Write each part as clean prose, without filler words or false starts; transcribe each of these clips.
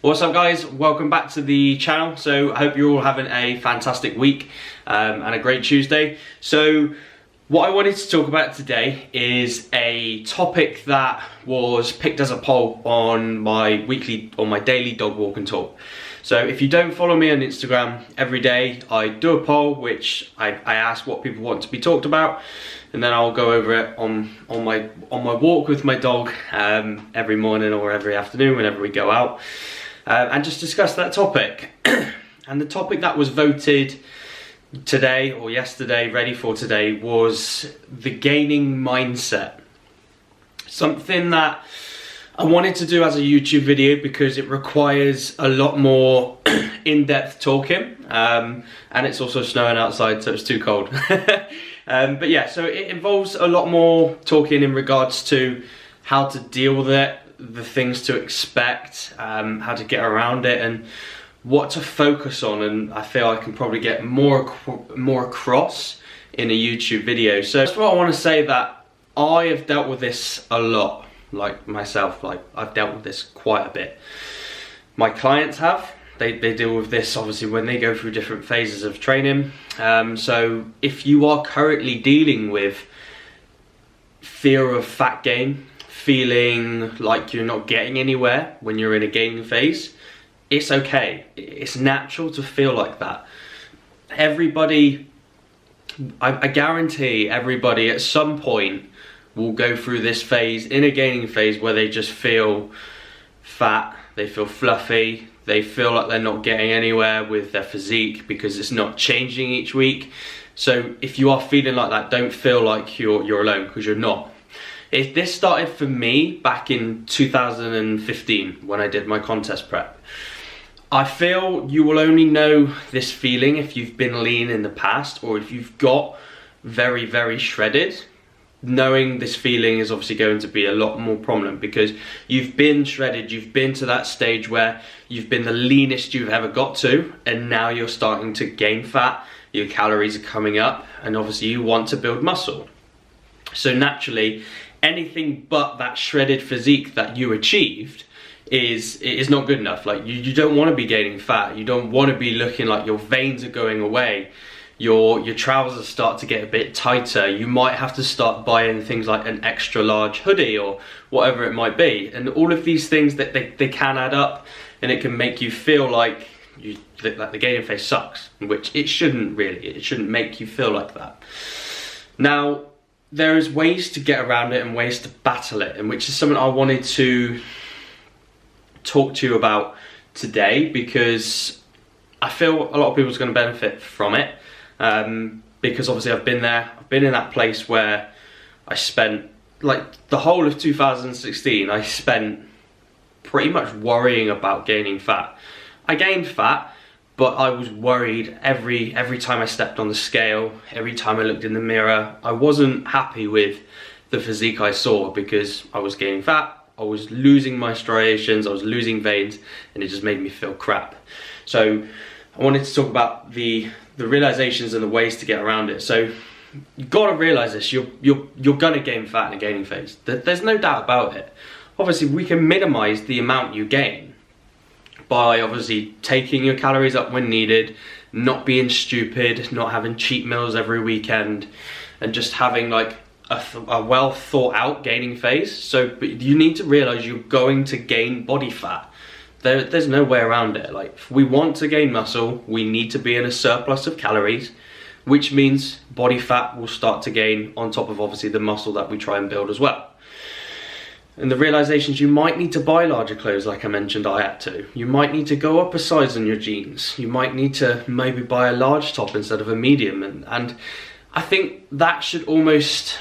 What's up guys, welcome back to the channel. So I hope you're all having a fantastic week and a great Tuesday. So what I wanted to talk about today is a topic that was picked as a poll on my daily dog walk and talk. So if you don't follow me on Instagram, every day I do a poll which I ask what people want to be talked about, and then I'll go over it on my walk with my dog every morning or every afternoon whenever we go out. And just discuss that topic. And the topic that was voted today or yesterday, ready for today, was the gaining mindset. Something that I wanted to do as a YouTube video because it requires a lot more in-depth talking, and it's also snowing outside, so it's too cold. But yeah, so it involves a lot more talking in regards to how to deal with it, the things to expect, how to get around it, and what to focus on. And I feel I can probably get more across in a YouTube video. So that's what I want to say, that I have dealt with this a lot, like myself. Like, I've dealt with this quite a bit. My clients have. They deal with this obviously when they go through different phases of training. So if you are currently dealing with fear of fat gain, feeling like you're not getting anywhere when you're in a gaining phase, it's okay. It's natural to feel like that. Everybody, I guarantee everybody at some point will go through this phase, in a gaining phase, where they just feel fat, they feel fluffy, they feel like they're not getting anywhere with their physique because it's not changing each week. So if you are feeling like that, don't feel like you're alone, because you're not. This started for me back in 2015 when I did my contest prep. I feel you will only know this feeling if you've been lean in the past, or if you've got very, very shredded. Knowing this feeling is obviously going to be a lot more prominent because you've been shredded, you've been to that stage where you've been the leanest you've ever got to, and now you're starting to gain fat, your calories are coming up, and obviously you want to build muscle. So naturally, anything but that shredded physique that you achieved is not good enough. Like, you don't want to be gaining fat, you don't want to be looking like your veins are going away, your trousers start to get a bit tighter, you might have to start buying things like an extra large hoodie or whatever it might be. And all of these things, that they can add up, and it can make you feel like the gaining phase sucks, which it shouldn't really. It shouldn't make you feel like that. Now, there is ways to get around it and ways to battle it, and which is something I wanted to talk to you about today, because I feel a lot of people are going to benefit from it. Because obviously I've been there, I've been in that place where I spent like the whole of 2016, I spent pretty much worrying about gaining fat. I gained fat, but I was worried every time I stepped on the scale, every time I looked in the mirror. I wasn't happy with the physique I saw because I was gaining fat, I was losing my striations, I was losing veins, and it just made me feel crap. So I wanted to talk about the realizations and the ways to get around it. So you've got to realize this, you're gonna gain fat in a gaining phase. There's no doubt about it. Obviously we can minimize the amount you gain by obviously taking your calories up when needed, not being stupid, not having cheat meals every weekend, and just having like a well thought out gaining phase. So but you need to realize you're going to gain body fat. There's no way around it. Like, if we want to gain muscle, we need to be in a surplus of calories, which means body fat will start to gain on top of obviously the muscle that we try and build as well. And the realizations, you might need to buy larger clothes, like I mentioned I had to. You might need to go up a size in your jeans. You might need to maybe buy a large top instead of a medium. And I think that should almost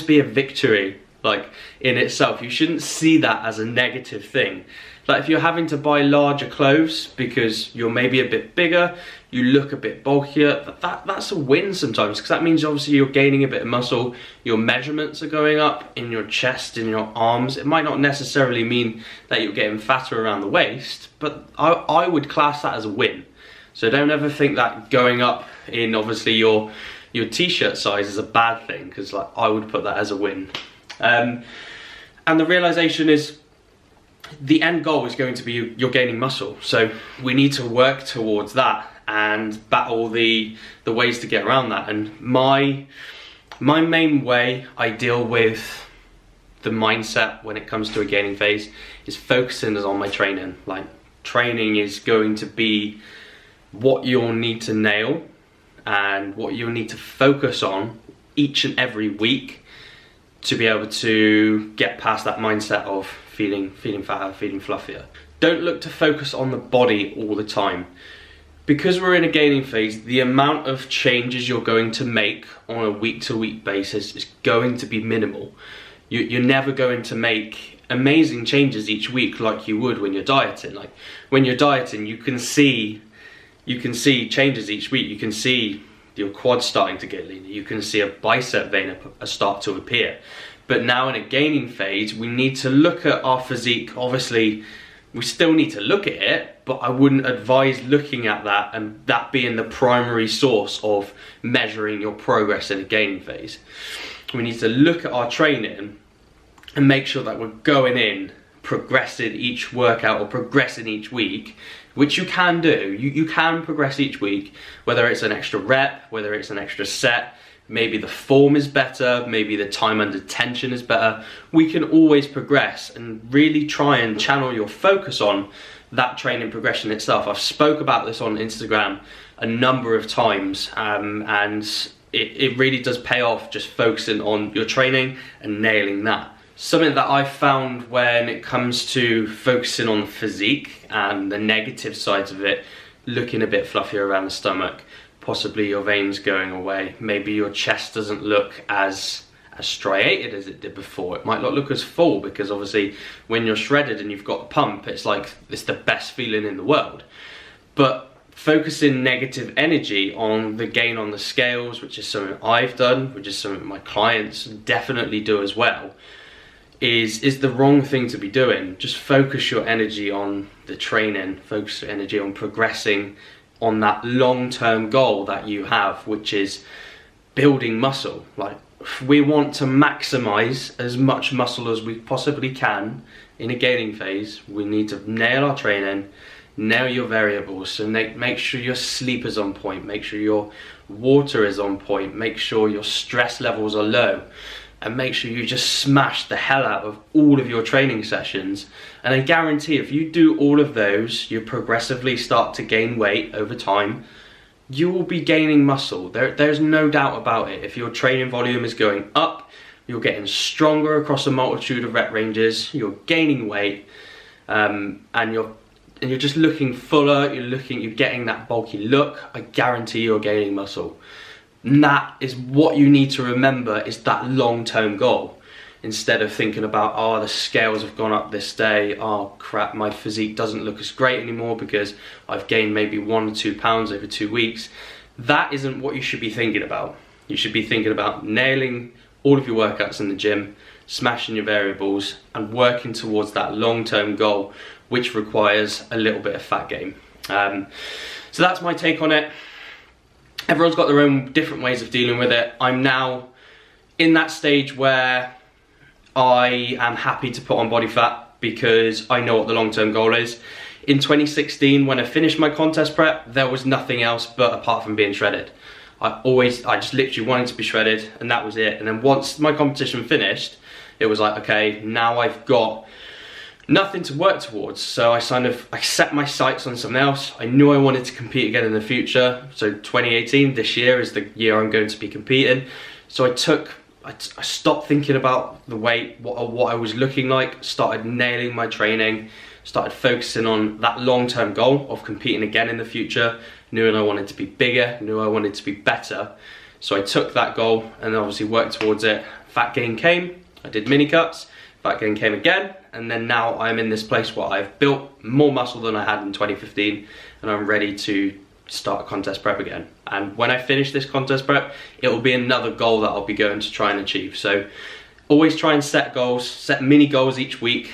be a victory, like, in itself. You shouldn't see that as a negative thing. Like, if you're having to buy larger clothes because you're maybe a bit bigger, you look a bit bulkier, that's a win sometimes, because that means obviously you're gaining a bit of muscle, your measurements are going up in your chest, in your arms. It might not necessarily mean that you're getting fatter around the waist, but I would class that as a win. So don't ever think that going up in obviously your t-shirt size is a bad thing, because like I would put that as a win. And the realization is, the end goal is going to be you're gaining muscle. So we need to work towards that and battle the ways to get around that. And my main way I deal with the mindset when it comes to a gaining phase is focusing on my training. Like, training is going to be what you'll need to nail and what you'll need to focus on each and every week to be able to get past that mindset of feeling fatter, feeling fluffier. Don't look to focus on the body all the time. Because we're in a gaining phase, the amount of changes you're going to make on a week-to-week basis is going to be minimal. You're never going to make amazing changes each week like you would when you're dieting. Like, when you're dieting, you can see changes each week. You can see your quads starting to get leaner. You can see a bicep vein start to appear. But now in a gaining phase, we need to look at our physique. Obviously, we still need to look at it, but I wouldn't advise looking at that and that being the primary source of measuring your progress in a gaining phase. We need to look at our training and make sure that we're going in, progressing each workout or progressing each week, which you can do. You can progress each week, whether it's an extra rep, whether it's an extra set, maybe the form is better, maybe the time under tension is better. We can always progress and really try and channel your focus on that training progression itself. I've spoke about this on Instagram a number of times, and it really does pay off just focusing on your training and nailing that. Something that I've found when it comes to focusing on physique and the negative sides of it, looking a bit fluffier around the stomach, possibly your veins going away, maybe your chest doesn't look as striated as it did before. It might not look as full, because obviously when you're shredded and you've got a pump, it's like it's the best feeling in the world. But focusing negative energy on the gain on the scales, which is something I've done, which is something my clients definitely do as well, is the wrong thing to be doing. Just focus your energy on the training, focus your energy on progressing on that long-term goal that you have, which is building muscle. Like, we want to maximize as much muscle as we possibly can in a gaining phase. We need to nail our training, nail your variables. So make sure your sleep is on point, make sure your water is on point, make sure your stress levels are low, and make sure you just smash the hell out of all of your training sessions. And I guarantee if you do all of those, you progressively start to gain weight over time. You will be gaining muscle. There's no doubt about it. If your training volume is going up, you're getting stronger across a multitude of rep ranges, you're gaining weight, and you're just looking fuller, you're getting that bulky look. I guarantee you're gaining muscle. And that is what you need to remember, is that long-term goal. Instead of thinking about, oh, the scales have gone up this day, oh crap, my physique doesn't look as great anymore because I've gained maybe 1 or 2 pounds over 2 weeks. That isn't what you should be thinking about. You should be thinking about nailing all of your workouts in the gym, smashing your variables, and working towards that long-term goal, which requires a little bit of fat gain. So that's my take on it. Everyone's got their own different ways of dealing with it. I'm now in that stage where I am happy to put on body fat because I know what the long-term goal is. In 2016, when I finished my contest prep, there was nothing else but apart from being shredded. I just literally wanted to be shredded, and that was it. And then once my competition finished, it was like, okay, now I've got nothing to work towards. So I set my sights on something else. I knew I wanted to compete again in the future. So 2018, this year, is the year I'm going to be competing. So I stopped thinking about the weight, what I was looking like, started nailing my training, started focusing on that long-term goal of competing again in the future, knew I wanted to be bigger, knew I wanted to be better. So I took that goal and obviously worked towards it. Fat gain came, I did mini cuts, fat gain came again, and then now I'm in this place where I've built more muscle than I had in 2015, and I'm ready to start contest prep again. And when I finish this contest prep, it will be another goal that I'll be going to try and achieve. So always try and set goals, set mini goals each week,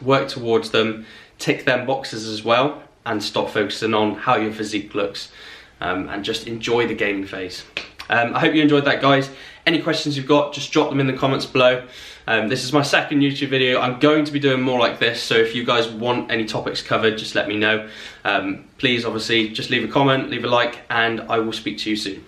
work towards them, tick them boxes as well, and stop focusing on how your physique looks, and just enjoy the gaining phase. I hope you enjoyed that, guys. Any questions you've got, just drop them in the comments below. This is my second YouTube video. I'm going to be doing more like this, so if you guys want any topics covered, just let me know. Please, obviously, just leave a comment, leave a like, and I will speak to you soon.